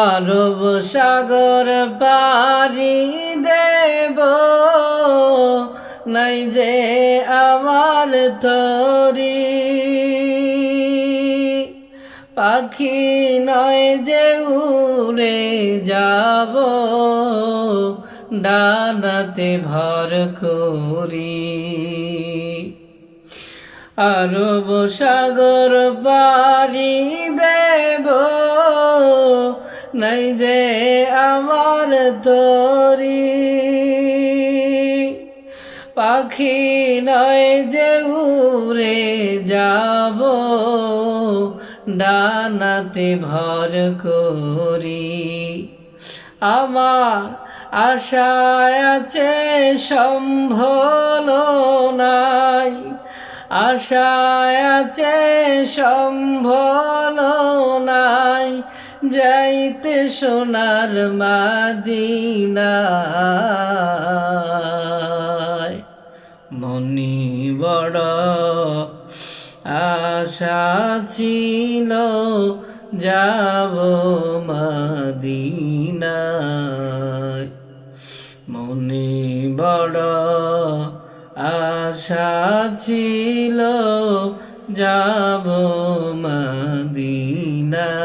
আরব সাগর পাড়ি দেব, নাই যে আমার তরি। পাখি নয় যে উড়ে যাব, ডানাতে ভর করি। আরব সাগর পাড়ি দেব, নাই যে আমার তরি। পাখি নয় যে উড়ে যাব, ডানাতে ভর করি। আমার আশায় আছে সম্ভল নাই, আশায় আছে সম্ভল নাই, যাইতে সোনার মদিনায়। মনি বড় আশা ছিল, যাব মদিনায়। মনে বড় আশা ছিল, যাব মদিনায়।